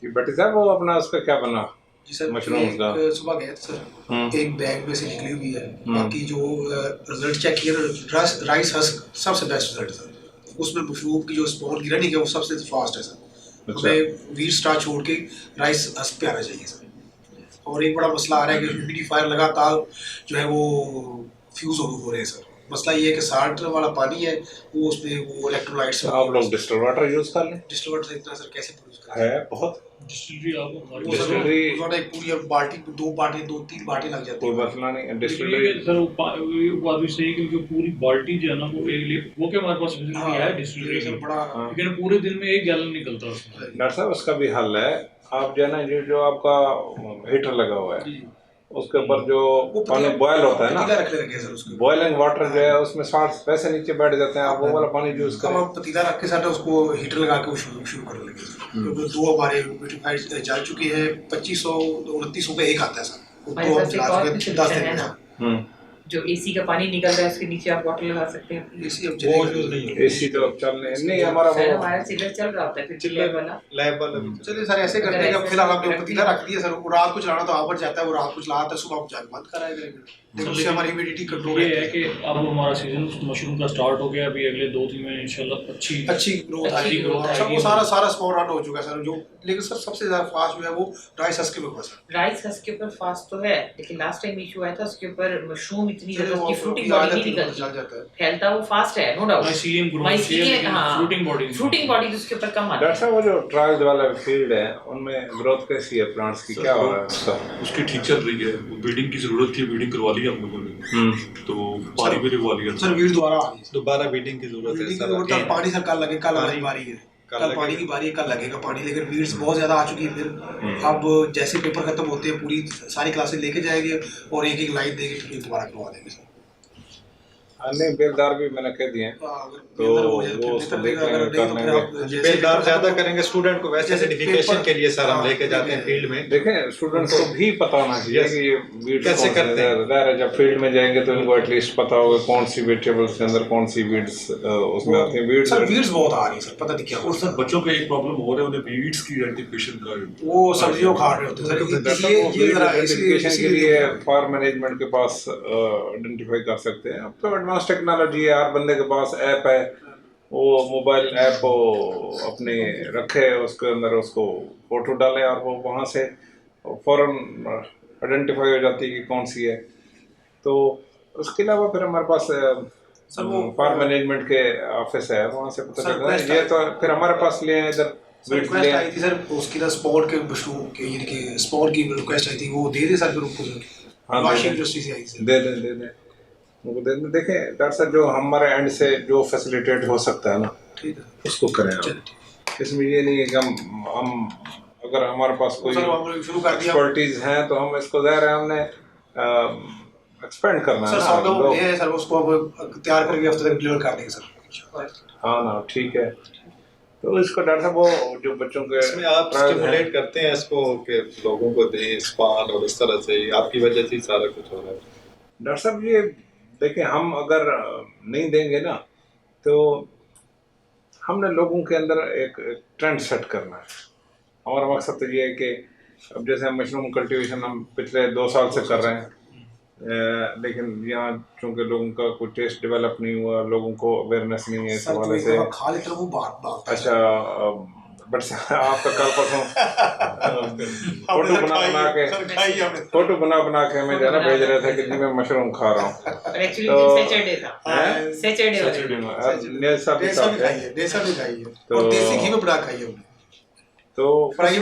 कि बटी साहब वो अपना उसका क्या बना जी सर, मशरूम्स का? सुबह गए थे सर, एक बैग में से निकली हुई है। बाकी जो रिजल्ट चेक किया, राइस हस्क सबसे बेस्ट रिजल्ट सर। उसमें मशरूम की जो स्पॉन की रनिंग है वो सबसे फास्ट है सर। अच्छा। हमें व्हीट स्टार्च छोड़ के राइस हस्क पे आना चाहिए सर। और एक बड़ा मसला आ रहा है कि ह्यूमिडिफायर लगातार जो है वो फ्यूज हो रहे हैं सर। मसला ये है कि साल्ट वाला पानी है वो उसमें वो इलेक्ट्रोलाइट्स। आप लोग डिस्टिल वाटर यूज कर लें। डिस्टिल वाटर से इतना सर कैसे प्रोड्यूस करें? है बहुत डिस्टिलरी आपको डिस्टिलरी एक पूरी बाल्टी, 2 3 बाल्टी लग जाती कोई है। मसला नहीं। डिस्टिलरी डिस्टिलरी सर वो बात भी सही है क्योंकि पूरी बाल्टी जो है ना वो एक लिए वो के हमारे पास फैसिलिटी है डिस्टिलरी सर में बड़ा। लेकिन पूरे दिन में 1 गैलन निकलता है उसमें। डॉक्टर साहब उसका भी हल है। आप जो है ना जो आपका हीटर लगा हुआ है उसके ऊपर जो पानी बॉयल होता है ना, रखने लगे सर उसको बॉइलिंग वाटर जो है उसमें साल्ट वैसे नीचे बैठ जाते हैं। आप वो वाला पानी यूज करें। करें। हम पतीला रख के सर उसको हीटर लगा के शुरू करने लगे सर। क्योंकि 2 हमारे ह्यूमिडिफायर जा चुके हैं। 2500 2900 पे एक आता है सर। हमारे पास एक और भी सॉल्यूशन है ना, जो एसी का पानी निकल रहा है उसके नीचे आप वाटर लगा सकते हैं। एसी अब वो यूज नहीं है। एसी तो अब चल नहीं हमारा वो हमारा चिल्लर चल रहा होता है फिर लैब वाला। चलिए सर ऐसे करते हैं कि फिलहाल हमने पतीला रख दिया सर। रात को चलाना तो आवर जाता है, वो रात को चलाता है, सुबह हम जाके बंद कराया करेंगे। देखो उससे हमारी ह्यूमिडिटी कंट्रोल ये है कि अब हमारा सीजन मशरूम का स्टार्ट हो गया। अभी अगले 2-3 महीने इंशाल्लाह अच्छी ग्रोथ अच्छी growth सब आएगी। वो सारा स्पॉन रन हो चुका है सर। जो लेकिन सर सबसे ज्यादा फास्ट जो है वो राइस हस्क के ऊपर सर। राइस हस्क के ऊपर फास्ट तो है, लेकिन लास्ट टाइम इशू आया था उसके ऊपर मशरूम इतनी ज्यादा उसकी फ्रूटिंग बॉडी नहीं निकलती, फैलता वो फास्ट है no doubt. Mycelium growth fruiting body उसके ऊपर कम आती डॉक्टर साहब वो जो ट्रायल्स वाला फील्ड है उनमें ग्रोथ कैसी है प्लांट्स की, क्या हो रहा है उसका? उसकी ठीक चल रही है। ब्रीडिंग की जरूरत थी, ब्रीडिंग करवा ली हम लोगों ने। तो पानी भी लगवा लिया सर। वीड दोबारा बीडिंग की जरूरत है सर। पानी सर कल लगे, कल हमारी बारी है, कल पानी की बारी है, कल लगेगा पानी। लेकिन वीड्स बहुत ज्यादा आ चुकी है। फिर अब जैसे पेपर खत्म होते हैं पूरी सारी क्लासेस लेके जाएंगे और एक लाइन देंगे फिर दोबारा करवा देंगे सर। नहीं बेलदार भी मैंने कह दिए तो वो उसको देख लेंगे कर लेंगे। बेलदार ज्यादा करेंगे स्टूडेंट को वैसे सर्टिफिकेशन के लिए सर हम लेके जाते हैं फील्ड में। देखें स्टूडेंट को भी पता होना चाहिए कि ये वीड्स कैसे करते हैं। जब फील्ड में जाएंगे तो इनको एटलीस्ट पता होगा कौन सी वेजिटेबल्स के अंदर कौन सी वीड्स उसमें आती हैं। वीड्स बहुत आ रही है सर, पता नहीं क्या। और सर बच्चों का एक प्रॉब्लम हो रहा है, उन्हें वीड्स की आइडेंटिफिकेशन का वो सब्जियों खा रहे होते हैं सर। ये आइडेंटिफिकेशन के लिए फार्म मैनेजमेंट के पास आइडेंटिफाई कर सकते हैं। अब तो एडवांस टेक्नोलॉजी है, हर बंदे के पास ऐप है। वो मोबाइल ऐप अपने रखे उसके अंदर उसको फोटो डाले और वो वहाँ से फौरन आइडेंटिफाई हो जाती है कि कौन सी है। तो उसके अलावा फिर हमारे पास सर वो फार्म मैनेजमेंट के ऑफिस है, वहाँ से पता चलता है। ये तो फिर हमारे पास ले इधर रिक्वेस्ट आई थी सर उसकी ना स्पॉट के मशरूम के यानी कि स्पॉट की रिक्वेस्ट आई थी, वो दे दे सर फिर उनको हाँ वाशिंग इंडस्ट्री से आई सर। दे दें उनको दे दें। देखें डॉक्टर साहब जो हमारे एंड से जो फैसिलिटेट हो सकता है ना ठीक है उसको करें आप। इसमें ये नहीं है कि हम अगर हमारे पास कोई शुरू कर दिया एक्सपर्टीज हैं तो हम इसको ज़ाहिर है हमने एक्सपेंड करना है सर। सर उसको अब तैयार करके हफ्ते तक डिलीवर कर देंगे सर। हाँ ना ठीक है। तो इसको डॉक्टर साहब वो जो बच्चों के इसमें आप स्टिमुलेट करते हैं इसको कि लोगों को दें स्पान और इस तरह से आपकी वजह से सारा कुछ हो रहा है। डॉक्टर साहब ये देखिए हम अगर नहीं देंगे ना तो हमने लोगों के अंदर एक ट्रेंड सेट करना है। हमारा मकसद तो ये है कि अब जैसे हम मशरूम कल्टीवेशन हम पिछले 2 साल से कर रहे हैं, लेकिन यहाँ चूँकि लोगों का कोई टेस्ट डेवलप नहीं हुआ, लोगों को अवेयरनेस नहीं है इस हवाले से। अच्छा बट आप तो कल परसों फोटो बना के हमें जाना भेज रहे थे कि जी मैं मशरूम खा रहा हूँ। तो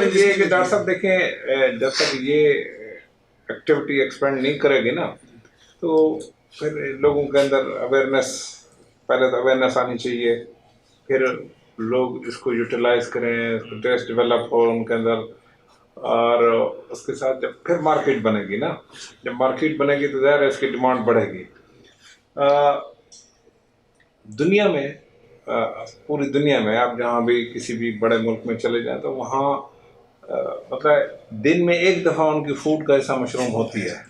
ये कि डॉक्टर साहब देखें जब तक ये एक्टिविटी एक्सपेंड नहीं करेगी ना तो फिर लोगों के अंदर अवेयरनेस, पहले तो अवेयरनेस आनी चाहिए, फिर लोग इसको यूटिलाइज करें, टेस्ट डेवलप हो उनके अंदर, और उसके साथ जब फिर मार्केट बनेगी ना, जब मार्केट बनेगी तो ज़ाहिर है इसकी डिमांड बढ़ेगी। दुनिया में पूरी दुनिया में आप जहाँ भी किसी भी बड़े मुल्क में चले जाएं तो वहाँ मतलब दिन में 1 दफ़ा उनकी फूड का ऐसा मशरूम होती है।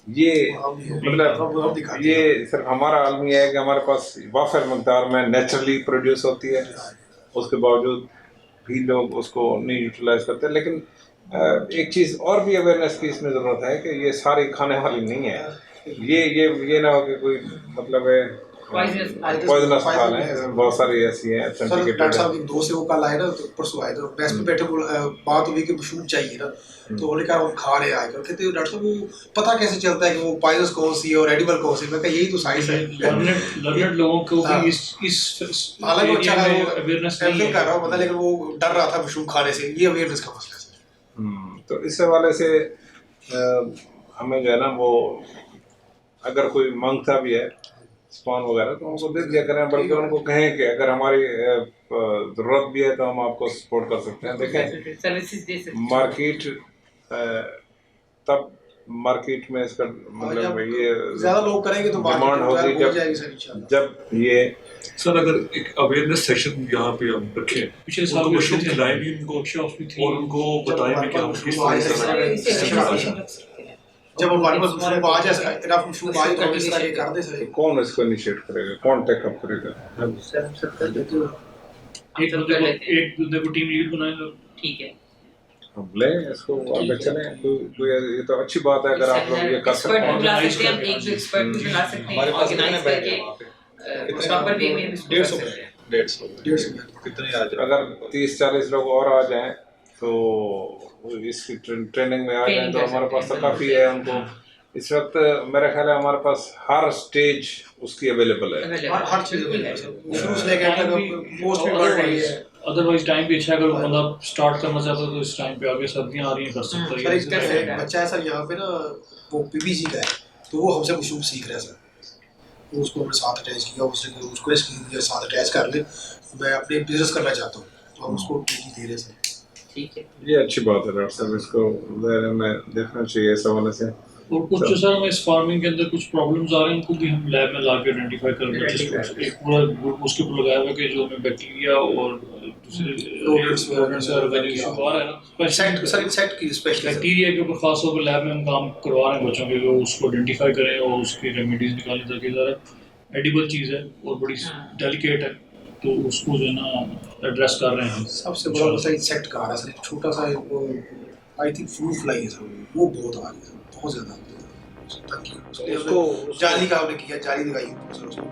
ये मतलब ये सिर्फ हमारा आलमी है कि हमारे पास वाफिर मकदार में नेचुरली प्रोड्यूस होती है, उसके बावजूद भी लोग उसको नहीं यूटिलाइज करते। लेकिन एक चीज़ और भी अवेयरनेस की इसमें ज़रूरत है कि ये सारी खाने वाली नहीं है, ये ना हो कि कोई मतलब है पॉइजनस खा लें, इसमें बहुत सारी ऐसी हैं सर ऑथेंटिकेटेड डॉक्टर है। साहब एक दोस्त है वो कल आए ना, तो परसों आए, तो मैच पे बैठे बात हुई कि मशरूम चाहिए ना, तो उन्होंने कहा हम खा रहे हैं आकर, कहते डॉक्टर साहब वो पता कैसे चलता है कि वो पॉइजनस कौन सी है और एडिबल कौन सी है? मैं कहा यही तो साइंस है। लर्नेड लोगों को भी इस हालांकि वो अच्छा एरिया में वो अवेयरनेस नहीं एमफिल कर रहा है। हूँ, लेकिन वो डर रहा था मशरूम खाने से, ये अवेयरनेस का मसला है सर। तो इस हवाले से हमें जो है ना वो अगर कोई मांगता भी है स्पॉन वगैरह तो उनको दे दिया करें, बल्कि उनको कहें कि अगर हमारी ज़रूरत भी है तो हम आपको सपोर्ट कर सकते हैं। देखें सर्विसेज दे सकते हैं। मार्केट तब मार्केट में इसका मतलब ये ज्यादा लोग करेंगे तो डिमांड होगी जब ये सर अगर एक अवेयरनेस सेशन यहाँ पे हम रखें, पिछले साल उनको भी मशरूम रखे थे। खिलाएं भी उनको वर्कशॉप्स भी थी और उनको बताएं भी कि हम किस तरह से जब हमारे पास मशरूम आ जाए, रफ मशरूम आ जाए तो हम इस तरह के कर दे सर। तो कौन इसको इनिशिएट करेगा, कौन टेकअप करेगा? एक बंदे को टीम लीड बनाएंगे। ठीक है, हम लें इसको आगे चलें। तो ये तो अच्छी बात है अगर आप लोग ये कर सकते एक्सपर्ट हैं। बुला सकते हैं, हम एक दो एक्सपर्ट भी बुला सकते हैं, हमारे पास कितने ऑर्गेनाइज बैग है करके वहाँ पे? प्रॉपर वे में इसको कर सकते हैं। 150 कितने आ जाए? अगर 30-40 लोग और आ जाएं तो इसकी ट्रेनिंग में आ जाएं तो हमारे पास तो काफ़ी है। उनको इस वक्त मेरा ख्याल है हमारे पास हर स्टेज उसकी अवेलेबल है। हर चीज शुरू से लेकर तक पोस्ट भी बढ़ रही है। अदरवाइज टाइम भी अच्छा है, अगर बंदा स्टार्ट करना चाहता है तो इस टाइम पे आगे सर्दियां आ रही हैं कर सकता सर एक है। बच्चा है सर यहाँ पे ना, वो पीबीजी का है, तो वो हमसे मशरूम सीख रहा है सर। वो उसको अपने साथ अटैच किया, उसको इसके साथ अटैच कर ले, मैं अपने बिजनेस करना चाहता हूँ, तो हम उसको ट्रेनिंग दे रहे हैं सर। ठीक है, ये अच्छी बात है डॉक्टर साहब, इसको दायरे में देखना चाहिए इस हवाले से। और कुछ जो सर हमें इस फार्मिंग के अंदर कुछ प्रॉब्लम्स आ रहे हैं उनको भी हम लैब में लाके आइडेंटिफाई करेंगे। एक पूरा ग्रुप उसके ऊपर लगाया हुआ है कि जो हमें बैक्टीरिया और दूसरे rodents और वेरिएशन आ रहा है ना, सर इंसेक्ट की स्पेशलिस्ट बैक्टीरिया के ऊपर खास तौर पर लैब में हम काम करवा रहे हैं बच्चों के, वो उसको आइडेंटिफाई करें और उसकी रेमेडीज निकालें ताकि ज़रा एडिबल चीज़ है और बड़ी डेलिकेट है, तो उसको जो है ना एड्रेस कर रहे हैं हम। सबसे बड़ा मसला इंसेक्ट का आ रहा है सर, एक छोटा सा आई थिंक फ्रूट फ्लाई है सर, वो बहुत आ रही है सर, बहुत ज़्यादा। उसको जाली का हमने किया, जाली लगाई सर उसको।